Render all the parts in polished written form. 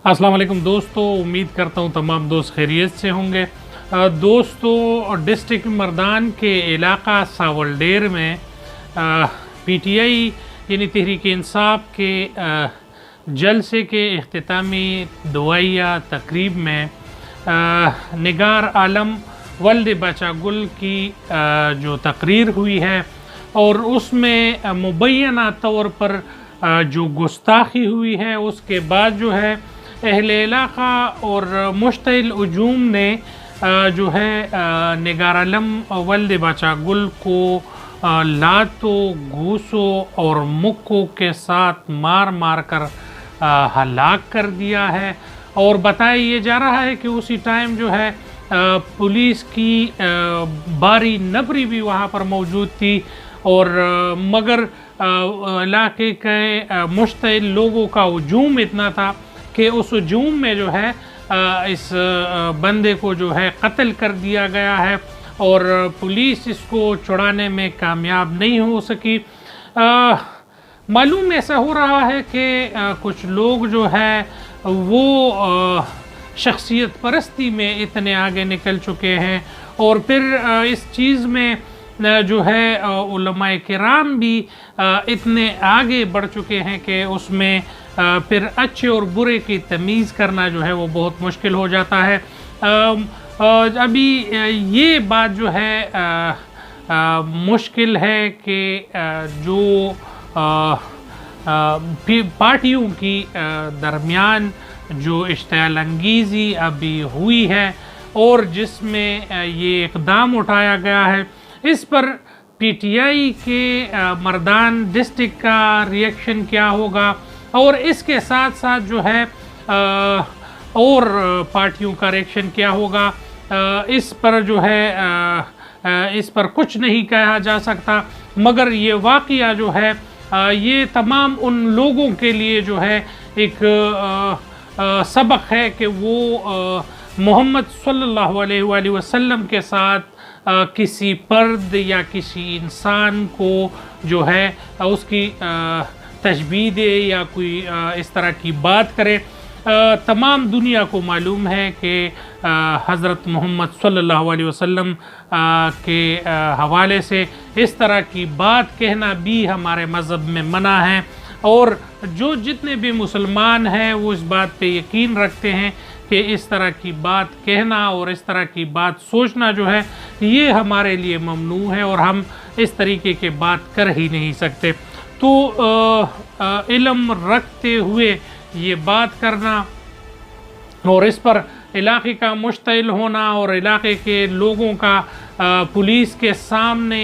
अस्सलाम वालेकुम दोस्तों, उम्मीद करता हूँ तमाम दोस्त खैरियत से होंगे। दोस्तों, डिस्ट्रिक्ट मर्दान के इलाका सावलडेर में पीटीआई यानी तहरीक इंसाफ के जलसे के इख्तितामी दुआया तकरीब में निगार आलम वल्द बचा गुल की जो तकरीर हुई है और उसमें मुबैना तौर पर जो गुस्ताखी हुई है, उसके बाद जो है अहले इलाका और मुश्तइल उजूम ने जो है निगार आलम वल्द बचा गुल को लातों, घूसों और मुक्कों के साथ मार मार कर हलाक कर दिया है। और बताया ये जा रहा है कि उसी टाइम जो है पुलिस की बारी नबरी भी वहाँ पर मौजूद थी और मगर इलाके के मुश्तइल लोगों का हुजूम इतना था कि उस हुजूम में जो है इस बंदे को जो है कत्ल कर दिया गया है और पुलिस इसको छुड़ाने में कामयाब नहीं हो सकी। मालूम ऐसा हो रहा है कि कुछ लोग जो है वो शख्सियत परस्ती में इतने आगे निकल चुके हैं और फिर इस चीज़ में जो है उलमाए किराम भी इतने आगे बढ़ चुके हैं कि उसमें फिर अच्छे और बुरे की तमीज़ करना जो है वो बहुत मुश्किल हो जाता है। अभी ये बात जो है मुश्किल है कि जो पार्टियों की दरमियान जो इश्तियाल अंगीज़ी अभी हुई है और जिसमें ये इक़दाम उठाया गया है, इस पर पीटीआई के मर्दान डिस्ट्रिक्ट का रिएक्शन क्या होगा और इसके साथ साथ जो है और पार्टियों का रिएक्शन क्या होगा, इस पर जो है इस पर कुछ नहीं कहा जा सकता। मगर ये वाक़या जो है ये तमाम उन लोगों के लिए जो है एक सबक है कि वो मोहम्मद सल्लल्लाहु अलैहि वसल्लम के साथ किसी फर्द या किसी इंसान को जो है उसकी तशबीह दे या कोई इस तरह की बात करे। तमाम दुनिया को मालूम है कि हज़रत मोहम्मद सल्लल्लाहु अलैहि वसल्लम के हवाले से इस तरह की बात कहना भी हमारे मज़हब में मना है और जो जितने भी मुसलमान हैं वो इस बात पे यकीन रखते हैं कि इस तरह की बात कहना और इस तरह की बात सोचना जो है ये हमारे लिए ममनू है और हम इस तरीके की बात कर ही नहीं सकते। तो इल्म रखते हुए ये बात करना और इस पर इलाके का मुश्तइल होना और इलाके के लोगों का पुलिस के सामने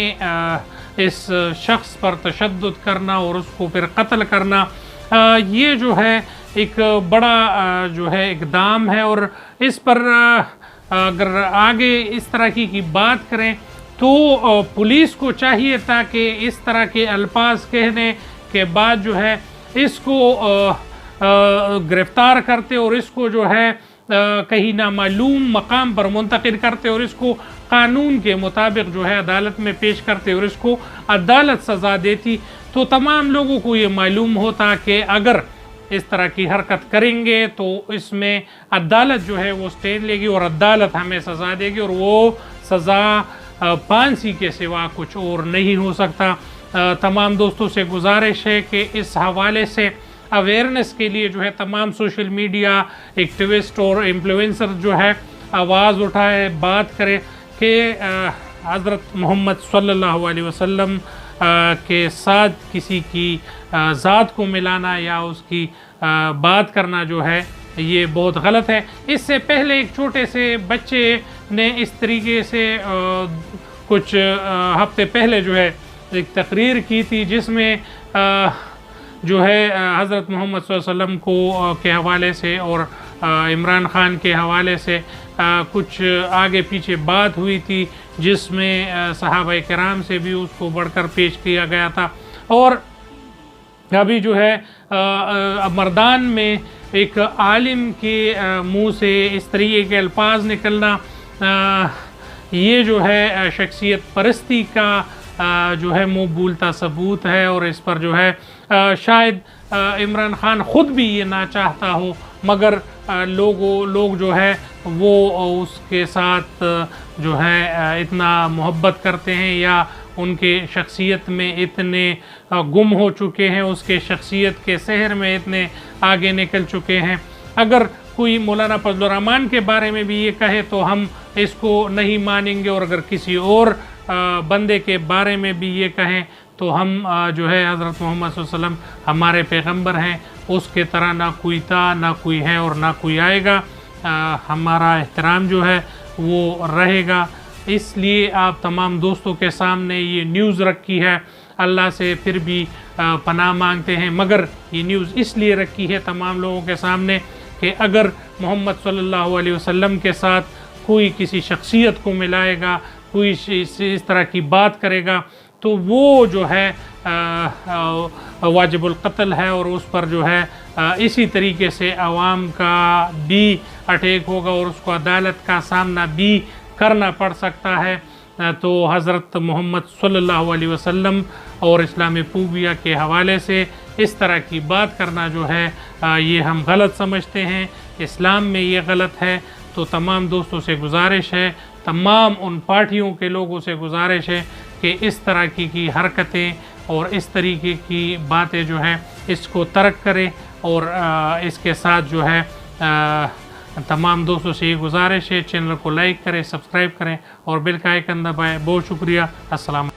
इस शख्स पर तशद्दुद करना और उसको फिर कत्ल करना, ये जो है एक बड़ा जो है इक़दाम है और इस पर अगर आगे इस तरह की बात करें तो पुलिस को चाहिए था कि इस तरह के अल्फाज कहने के बाद जो है इसको गिरफ़्तार करते और इसको जो है कहीं नामालूम मकाम पर मुंतकिल करते और इसको कानून के मुताबिक जो है अदालत में पेश करते और इसको अदालत सज़ा देती, तो तमाम लोगों को ये मालूम होता कि अगर इस तरह की हरकत करेंगे तो इसमें अदालत जो है वो स्टैंड लेगी और अदालत हमें सज़ा देगी और वो सज़ा फांसी के सिवा कुछ और नहीं हो सकता। तमाम दोस्तों से गुजारिश है कि इस हवाले से अवेयरनेस के लिए जो है तमाम सोशल मीडिया एक्टिविस्ट और इन्फ्लुएंसर जो है आवाज़ उठाए, बात करें कि हज़रत मोहम्मद सल्लल्लाहु अलैहि वसल्लम के साथ किसी की ज़ात को मिलाना या उसकी बात करना जो है ये बहुत गलत है। इससे पहले एक छोटे से बच्चे ने इस तरीके से कुछ हफ्ते पहले जो है एक तकरीर की थी जिसमें जो है हज़रत मोहम्मद सल्लल्लाहु अलैहि वसल्लम को के हवाले से और इमरान ख़ान के हवाले से कुछ आगे पीछे बात हुई थी जिसमें सहाबा किराम से भी उसको बढ़कर पेश किया गया था। और अभी जो है मर्दान में एक आलिम के मुंह से इस तरीके के अल्फाज निकलना ये जो है शख्सियत परस्ती का जो है मुँह बोलता सबूत है और इस पर जो है शायद इमरान ख़ान ख़ुद भी ये ना चाहता हो मगर लोग जो है वो उसके साथ जो है इतना मोहब्बत करते हैं या उनके शख्सियत में इतने गुम हो चुके हैं, उसके शख्सियत के सहर में इतने आगे निकल चुके हैं। अगर कोई मौलाना फजलुर रहमान के बारे में भी ये कहे तो हम इसको नहीं मानेंगे, और अगर किसी और बंदे के बारे में भी ये कहें तो हम जो है हज़रत मोहम्मद सल्लल्लाहु अलैहि वसल्लम हमारे पैगंबर हैं, उसके तरह ना कोई था, ना कोई है और ना कोई आएगा। हमारा एहतराम जो है वो रहेगा। इसलिए आप तमाम दोस्तों के सामने ये न्यूज़ रखी है, अल्लाह से फिर भी पनाह मांगते हैं, मगर ये न्यूज़ इसलिए रखी है तमाम लोगों के सामने कि अगर मोहम्मद सल्लल्लाहु अलैहि वसल्लम के साथ कोई किसी शख्सियत को मिलाएगा, कोई इस तरह की बात करेगा तो वो जो है वाजिबुल कत्ल है, और उस पर जो है इसी तरीके से आवाम का भी अटैक होगा और उसको अदालत का सामना भी करना पड़ सकता है। तो हज़रत मोहम्मद सल्लल्लाहु अलैहि वसल्लम और इस्लाम पूबिया के हवाले से इस तरह की बात करना जो है ये हम गलत समझते हैं, इस्लाम में ये गलत है। तो तमाम दोस्तों से गुजारिश है, तमाम उन पार्टियों के लोगों से गुजारिश है कि इस तरह की हरकतें और इस तरीके की बातें जो हैं इसको तर्क करें, और इसके साथ जो है तमाम दोस्तों से ये गुजारिश है चैनल को लाइक करें, सब्सक्राइब करें और बेल का आइकन दबाएं। बहुत शुक्रिया। अस्सलाम।